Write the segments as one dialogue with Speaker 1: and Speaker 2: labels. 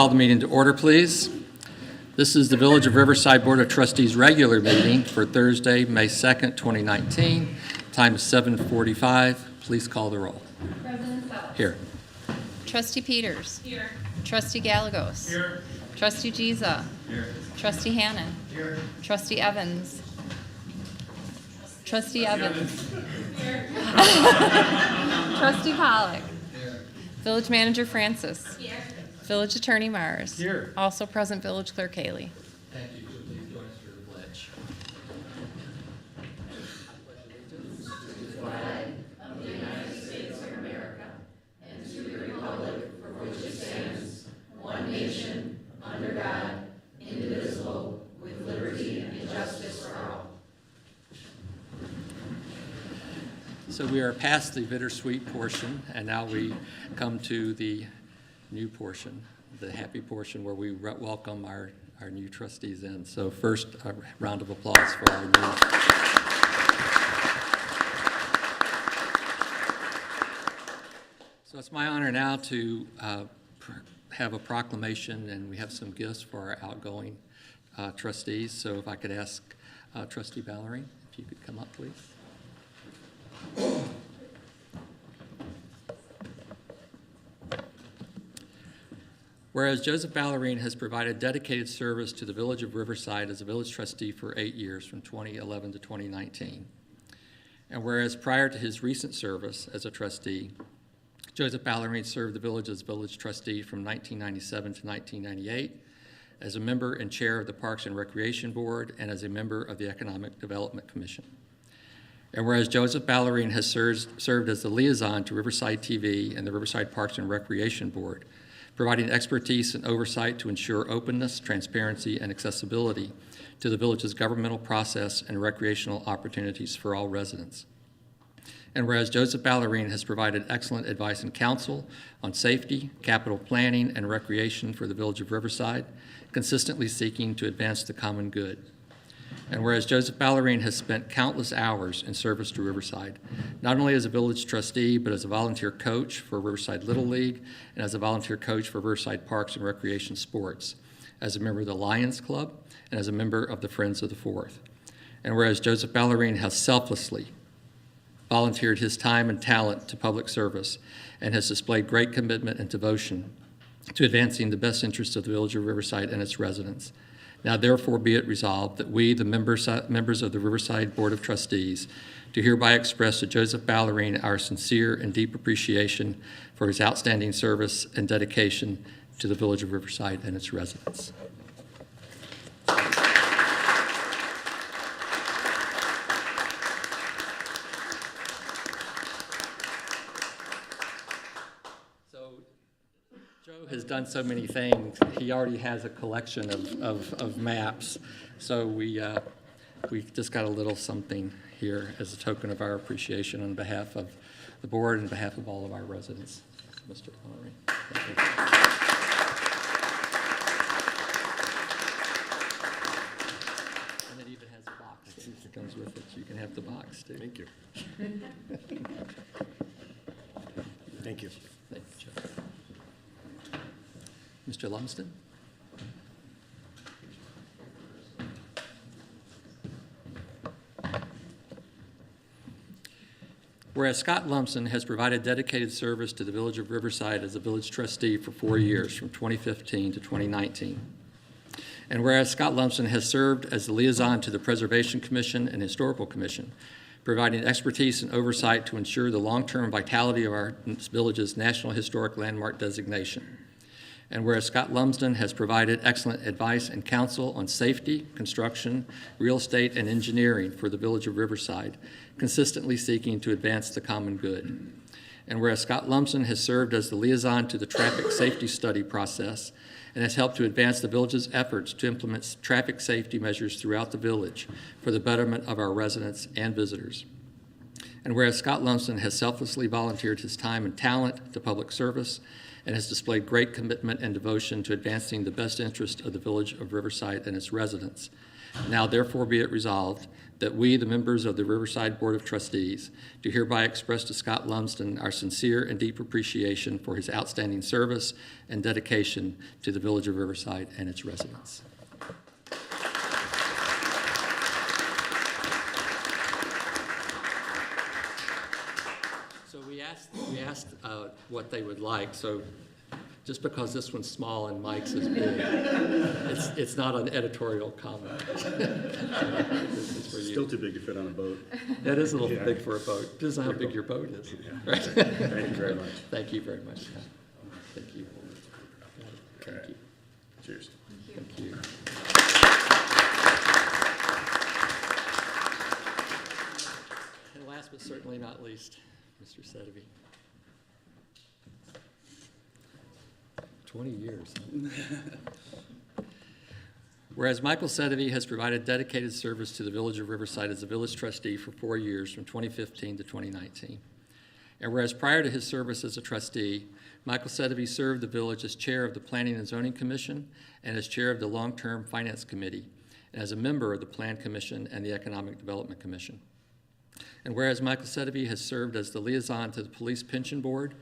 Speaker 1: call the meeting to order, please. This is the Village of Riverside Board of Trustees regular meeting for Thursday, May 2nd, 2019. Time is 7:45. Please call the roll.
Speaker 2: President Sells.
Speaker 1: Here.
Speaker 2: Trustee Peters.
Speaker 3: Here.
Speaker 2: Trustee Gallegos.
Speaker 3: Here.
Speaker 2: Trustee Giza.
Speaker 3: Here.
Speaker 2: Trustee Hannan.
Speaker 3: Here.
Speaker 2: Trustee Evans. Trustee Evans.
Speaker 3: Here.
Speaker 2: Trustee Pollock.
Speaker 3: Here.
Speaker 2: Village Manager Francis.
Speaker 3: Here.
Speaker 2: Village Attorney Mars.
Speaker 3: Here.
Speaker 2: Also present Village Clerk Haley.
Speaker 1: Thank you. Please join us for the pledge. So we are past the bittersweet portion, and now we come to the new portion, the happy portion where we welcome our new trustees in. So first, a round of applause for our new. So it's my honor now to have a proclamation, and we have some gifts for our outgoing trustees. So if I could ask Trustee Ballerini, if you could come up, please. Whereas Joseph Ballerini has provided dedicated service to the Village of Riverside as a village trustee for 8 years, from 2011 to 2019. And whereas prior to his recent service as a trustee, Joseph Ballerini served the village as village trustee from 1997 to 1998, as a member and chair of the Parks and Recreation Board, and as a member of the Economic Development Commission. And whereas Joseph Ballerini has served as the liaison to Riverside TV and the Riverside Parks and Recreation Board, providing expertise and oversight to ensure openness, transparency, and accessibility to the village's governmental process and recreational opportunities for all residents. And whereas Joseph Ballerini has provided excellent advice and counsel on safety, capital planning, and recreation for the Village of Riverside, consistently seeking to advance the common good. And whereas Joseph Ballerini has spent countless hours in service to Riverside, not only as a village trustee, but as a volunteer coach for Riverside Little League and as a volunteer coach for Riverside Parks and Recreation Sports, as a member of the Lions Club, and as a member of the Friends of the Fourth. And whereas Joseph Ballerini has selflessly volunteered his time and talent to public service and has displayed great commitment and devotion to advancing the best interests of the Village of Riverside and its residents. Now, therefore, be it resolved that we, the members of the Riverside Board of Trustees, do hereby express to Joseph Ballerini our sincere and deep appreciation for his outstanding service and dedication to the Village of Riverside and its residents. Joe has done so many things. He already has a collection of maps. So we've just got a little something here as a token of our appreciation on behalf of the board and on behalf of all of our residents. Mr. Ballerini. And it even has a box that comes with it. You can have the box too.
Speaker 4: Thank you. Thank you.
Speaker 1: Thank you, Joe. Mr. Lumsden? Whereas Scott Lumsden has provided dedicated service to the Village of Riverside as a village trustee for 4 years, from 2015 to 2019. And whereas Scott Lumsden has served as the liaison to the Preservation Commission and Historical Commission, providing expertise and oversight to ensure the long-term vitality of our village's National Historic Landmark designation. And whereas Scott Lumsden has provided excellent advice and counsel on safety, construction, real estate, and engineering for the Village of Riverside, consistently seeking to advance the common good. And whereas Scott Lumsden has served as the liaison to the traffic safety study process and has helped to advance the village's efforts to implement traffic safety measures throughout the village for the betterment of our residents and visitors. And whereas Scott Lumsden has selflessly volunteered his time and talent to public service and has displayed great commitment and devotion to advancing the best interest of the Village of Riverside and its residents. Now therefore be it resolved that we, the members of the Riverside Board of Trustees, do hereby express to Scott Lumsden our sincere and deep appreciation for his outstanding service and dedication to the Village of Riverside and its residents. So we asked what they would like. So just because this one's small and Mike's is big, it's not an editorial comment. It's for you.
Speaker 4: Still too big to fit on a boat.
Speaker 1: That is a little big for a boat. Depends on how big your boat is. Right?
Speaker 4: Thank you very much.
Speaker 1: Thank you very much. Thank you. Thank you.
Speaker 4: Cheers.
Speaker 1: Thank you. And last but certainly not least, Mr. Sedevy. 20 years. Whereas Michael Sedevy has provided dedicated service to the Village of Riverside as a village trustee for 4 years from 2015 to 2019. And whereas prior to his service as a trustee, Michael Sedevy served the village as chair of the Planning and Zoning Commission and as chair of the Long-Term Finance Committee, and as a member of the Plan Commission and the Economic Development Commission. And whereas Michael Sedevy has served as the liaison to the Police Pension Board,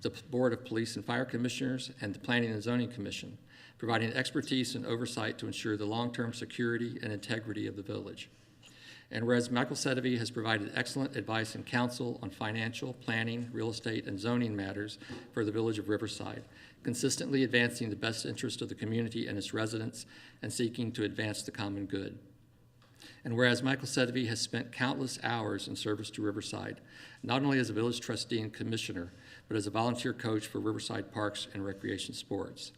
Speaker 1: the Board of Police and Fire Commissioners, and the Planning and Zoning Commission, providing expertise and oversight to ensure the long-term security and integrity of the village. And whereas Michael Sedevy has provided excellent advice and counsel on financial, planning, real estate, and zoning matters for the Village of Riverside, consistently advancing the best interest of the community and its residents and seeking to advance the common good. And whereas Michael Sedevy has spent countless hours in service to Riverside, not only as a village trustee and commissioner, but as a volunteer coach for Riverside Parks and Recreation Sports.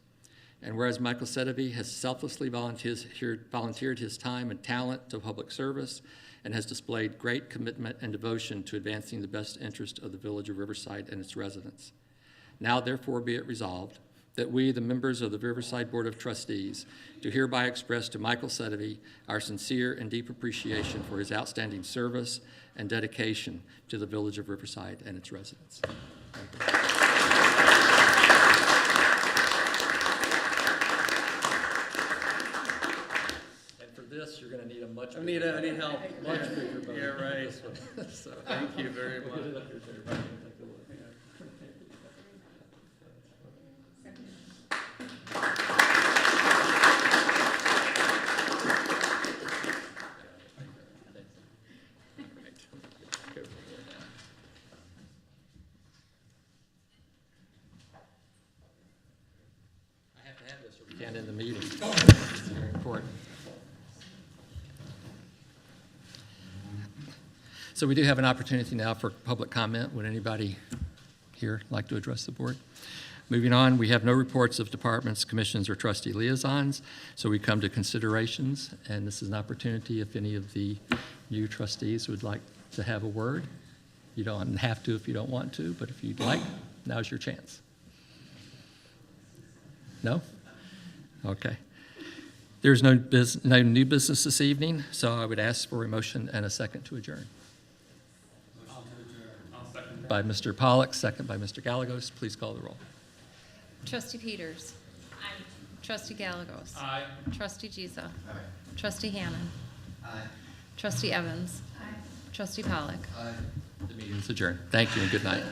Speaker 1: And whereas Michael Sedevy has selflessly volunteered his time and talent to public service and has displayed great commitment and devotion to advancing the best interest of the Village of Riverside and its residents. Now therefore be it resolved that we, the members of the Riverside Board of Trustees, do hereby express to Michael Sedevy our sincere and deep appreciation for his outstanding service and dedication to the Village of Riverside and its residents. And for this, you're going to need a much bigger
Speaker 3: I need help.
Speaker 1: much bigger boat.
Speaker 3: Yeah, right.
Speaker 1: than this one. So,
Speaker 3: Thank you very much.
Speaker 1: get it up here, everybody. Take a look. I have to have this or we can't end the meeting. It's very important. So we do have an opportunity now for public comment. Would anybody here like to address the board? Moving on, we have no reports of departments, commissions, or trustee liaisons, so we come to considerations, and this is an opportunity if any of the new trustees would like to have a word. You don't have to if you don't want to, but if you'd like, now's your chance. No? Okay. There's no new business this evening, so I would ask for a motion and a second to adjourn. By Mr. Pollack, second by Mr. Gallegos. Please call the roll.
Speaker 2: Trustee Peters. Aye. Trustee Gallegos.
Speaker 3: Aye.
Speaker 2: Trustee Giza. Aye. Trustee Hannan. Aye. Trustee Evans. Aye. Trustee Pollack.
Speaker 1: The meeting is adjourned. Thank you and good night.